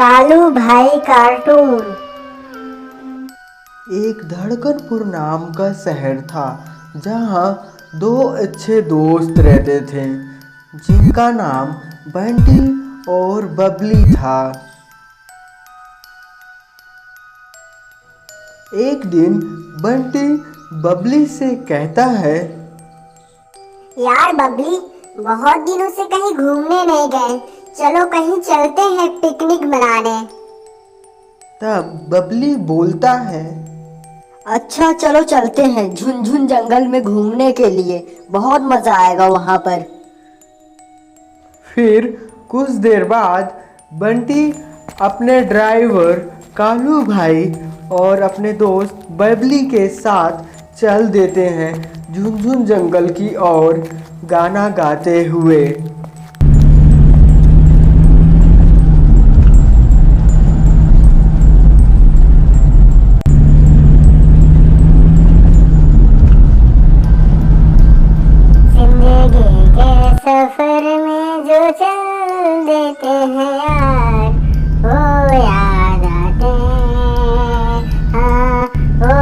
कालू भाई कार्टून। एक धड़कनपुर नाम का शहर था जहाँ दो अच्छे दोस्त रहते थे जिनका नाम बंटी और बबली था। एक दिन बंटी बबली से कहता है, यार बबली, बहुत दिनों से कहीं घूमने नहीं गए, चलो कहीं चलते हैं पिकनिक मनाने। तब बबली बोलता है, अच्छा चलो चलते हैं झुनझुन जंगल में घूमने के लिए, बहुत मजा आएगा वहां पर। फिर कुछ देर बाद बंटी अपने ड्राइवर कालू भाई और अपने दोस्त बबली के साथ चल देते हैं झुनझुन जंगल की ओर गाना गाते हुए। जिंदगी के सफर में जो चल देते हैं यार, वो याद आते हैं, हाँ वो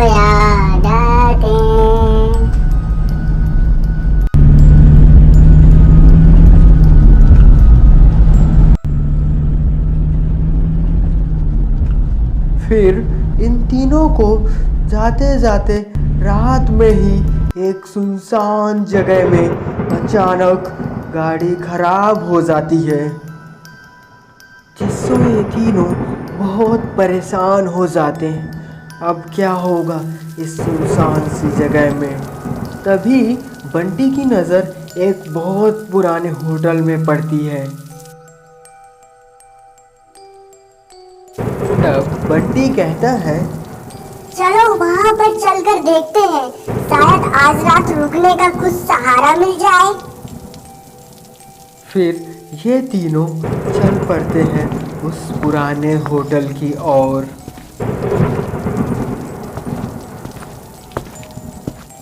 याद आते हैं। फिर इन तीनों को जाते जाते रात में ही एक सुनसान जगह में अचानक गाड़ी खराब हो जाती है, जिससे ये तीनों बहुत परेशान हो जाते हैं। अब क्या होगा इस सुनसान सी जगह में। तभी बंटी की नज़र एक बहुत पुराने होटल में पड़ती है। तब बंटी कहता है, चलो वहाँ पर चलकर देखते हैं, शायद आज रात रुकने का कुछ सहारा मिल जाए। फिर ये तीनों चल पड़ते हैं उस पुराने होटल की ओर।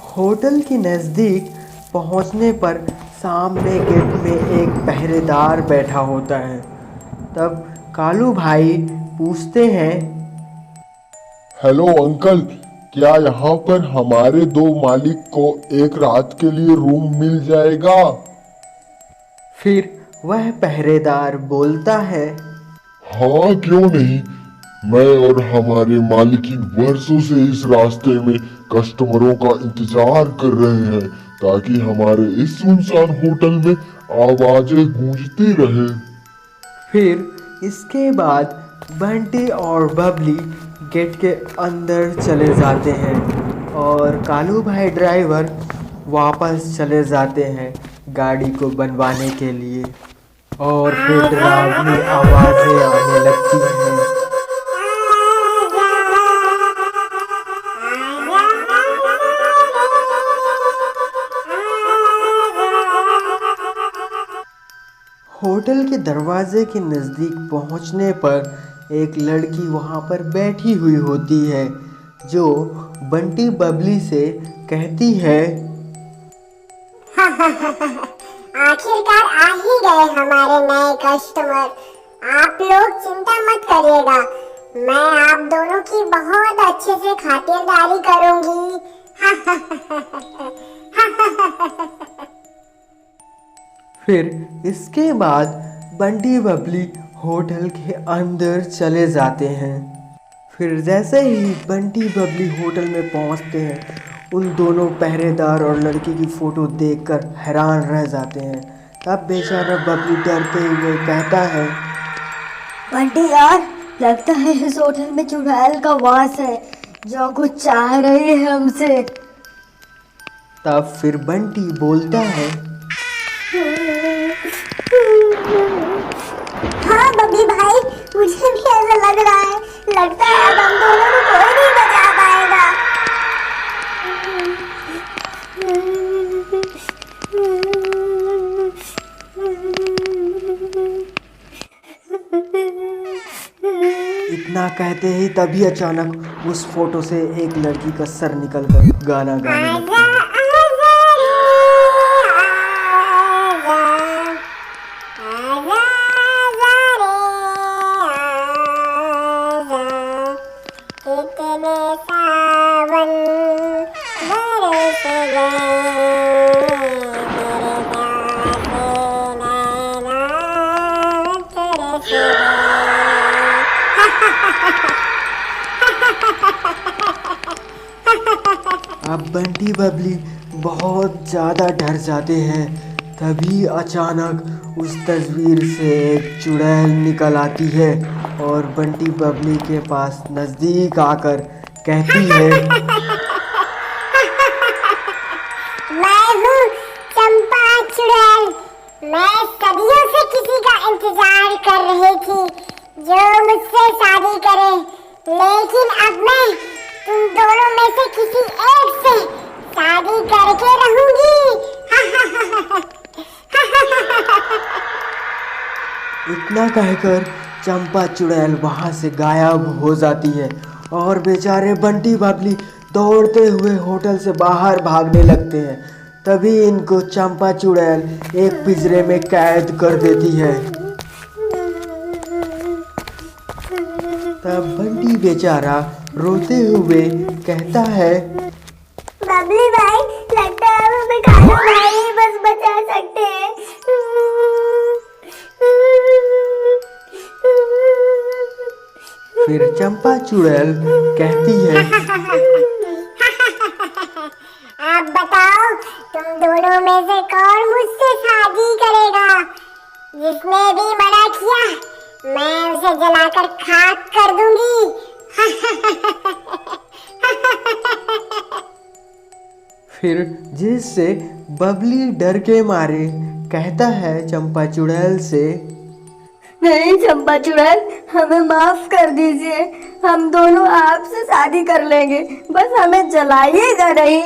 होटल के नज़दीक पहुंचने पर सामने गेट में एक पहरेदार बैठा होता है। तब कालू भाई पूछते हैं, हेलो अंकल, क्या यहाँ पर हमारे दो मालिक को एक रात के लिए रूम मिल जाएगा? फिर वह पहरेदार बोलता है, हाँ क्यों नहीं, मैं और हमारे मालिकिन वर्षों से इस रास्ते में कस्टमरों का इंतजार कर रहे हैं ताकि हमारे इस सुनसान होटल में आवाजें गूंजती रहे। फिर इसके बाद बंटी और बबली गेट के अंदर चले जाते हैं और कालू भाई ड्राइवर वापस चले जाते हैं गाड़ी को बनवाने के लिए। और फिर डरावनी आवाज़ें आने लगती हैं। होटल के दरवाजे के नज़दीक पहुंचने पर एक लड़की वहां पर बैठी हुई होती है जो बंटी बबली से कहती है, आखिरकार आ ही गए हमारे नए कस्टमर। आप लोग चिंता मत करिएगा, मैं आप दोनों की बहुत अच्छे से खातिरदारी करूंगी। फिर इसके बाद बंटी बबली होटल के अंदर चले जाते हैं। फिर जैसे ही बंटी बबली होटल में पहुंचते हैं, उन दोनों पहरेदार और लड़की की फ़ोटो देखकर हैरान रह जाते हैं। तब बेचारा बबली डरते हुए कहता है, बंटी यार, लगता है इस होटल में चुड़ैल का वास है जो कुछ चाह रही है हमसे। तब फिर बंटी बोलता है, हाँ बबली भाई, मुझे भी ऐसा लग रहा है, लगता है अब हम दोनों को कोई नहीं बचा पाएगा। इतना कहते ही तभी अचानक उस फोटो से एक लड़की का सर निकलकर गाना गाने लगता है। अब बंटी बबली बहुत ज़्यादा डर जाते हैं। तभी अचानक उस तस्वीर से एक चुड़ैल निकल आती है और बंटी बबली के पास नज़दीक आकर कहती है, मैं हूँ चंपा चुड़ैल। मैं सदियों से किसी का इंतजार कर रही थी जो मुझसे शादी करे, लेकिन अब मैं तुम दोनों में से किसी एक से शादी करके रहूंगी। इतना कहकर चंपा चुड़ैल वहाँ से गायब हो जाती है और बेचारे बंटी बबली दौड़ते हुए होटल से बाहर भागने लगते हैं। तभी इनको चंपा चुड़ैल एक पिंजरे में कैद कर देती है। तब बंटी बेचारा रोते हुए कहता है, बबली भाई, लगता है अब हमें कालू भाई ही बस बचा सकते हैं। फिर चंपा चुड़ैल कहती है, अब बताओ तुम दोनों में से कौन मुझसे शादी करेगा? जिसने भी मना किया मैं उसे जलाकर खाक कर दूंगी। फिर जिससे बबली डर के मारे कहता है चंपा चुड़ैल से, नहीं चंपा चुड़ैल, हमें माफ कर दीजिए। हम दोनों आपसे शादी कर लेंगे, बस हमें जलाइएगा नहीं।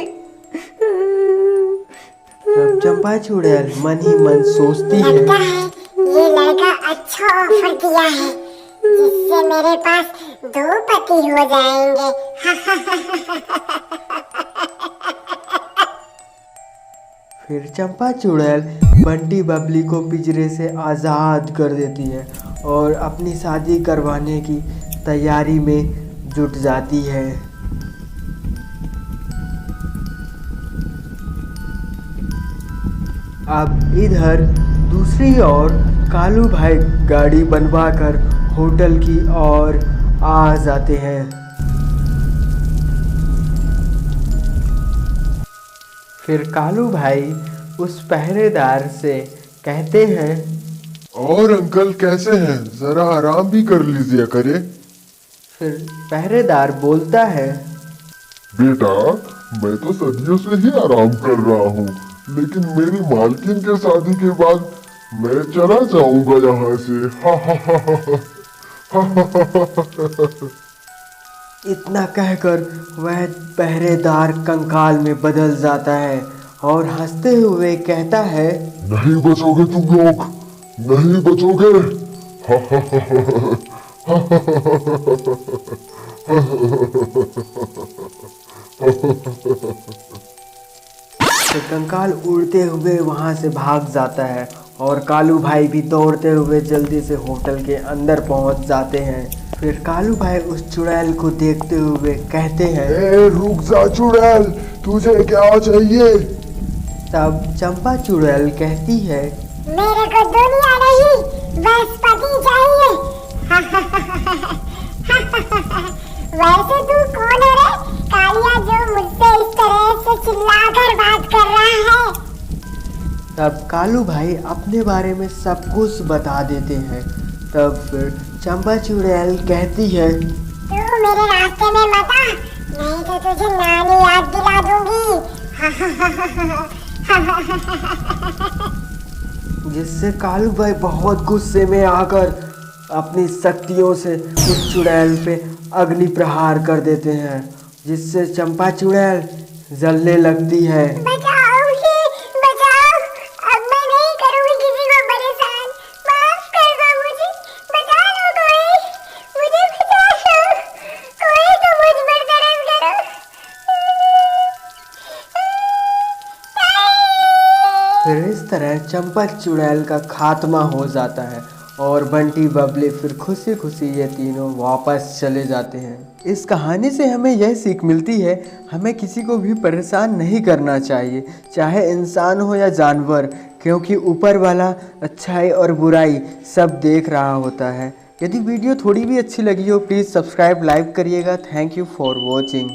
तब चंपा चुड़ैल मन ही मन सोचती है, लगता है ये लड़का अच्छा ऑफर दिया है जिससे मेरे पास 2 पति हो जाएंगे। फिर चंपा चुड़ैल बंटी बबली को पिंजरे से आज़ाद कर देती है और अपनी शादी करवाने की तैयारी में जुट जाती है। अब इधर दूसरी ओर कालू भाई गाड़ी बनवाकर होटल की ओर आ जाते हैं। फिर कालू भाई उस पहरेदार से कहते हैं, और अंकल कैसे हैं? जरा आराम भी कर लीजिए करे। फिर पहरेदार बोलता है, बेटा, मैं तो सदियों से ही आराम कर रहा हूँ, लेकिन मेरी मालकिन के शादी के बाद मैं चला जाऊंगा यहाँ से। इतना कहकर वह पहरेदार कंकाल में बदल जाता है और हंसते हुए कहता है, नहीं बचोगे तुम लोग, नहीं बचोगे। तो कंकाल उड़ते हुए वहां से भाग जाता है और कालू भाई भी दौड़ते हुए जल्दी से होटल के अंदर पहुंच जाते हैं। फिर कालू भाई उस चुड़ैल को देखते हुए कहते हैं, ए रुक जा चुड़ैल, तुझे क्या चाहिए? तब चंपा चुड़ैल कहती है, मेरे को दुनिया नहीं बस पति चाहिए। वैसे तू कौन है रे कालिया जो मुझसे इस तरह से चिल्लाकर बात कर रहा है? तब कालू भाई अपने बारे में सब कुछ बता देते हैं। तब फिर चंपा चुड़ैल कहती है, तू मेरे रास्ते में मत आ, नहीं तो तुझे नानी याद दिला दूंगी। जिससे कालू भाई बहुत गुस्से में आकर अपनी शक्तियों से उस चुड़ैल पे अग्नि प्रहार कर देते हैं, जिससे चंपा चुड़ैल जलने लगती है। बचाओ मुझे, बचाओ, अब मैं नहीं करूंगी किसी को परेशान। माफ कर दो मुझे, बचा लो कोई, मुझे बचा लो, कोई तो मुझ पर तरस करो। फिर इस तरह चंपा चुड़ैल का खात्मा हो जाता है और बंटी बबली फिर खुशी खुशी ये तीनों वापस चले जाते हैं। इस कहानी से हमें यह सीख मिलती है, हमें किसी को भी परेशान नहीं करना चाहिए, चाहे इंसान हो या जानवर, क्योंकि ऊपर वाला अच्छाई और बुराई सब देख रहा होता है। यदि वीडियो थोड़ी भी अच्छी लगी हो प्लीज़ सब्सक्राइब लाइक करिएगा। Thank you for watching.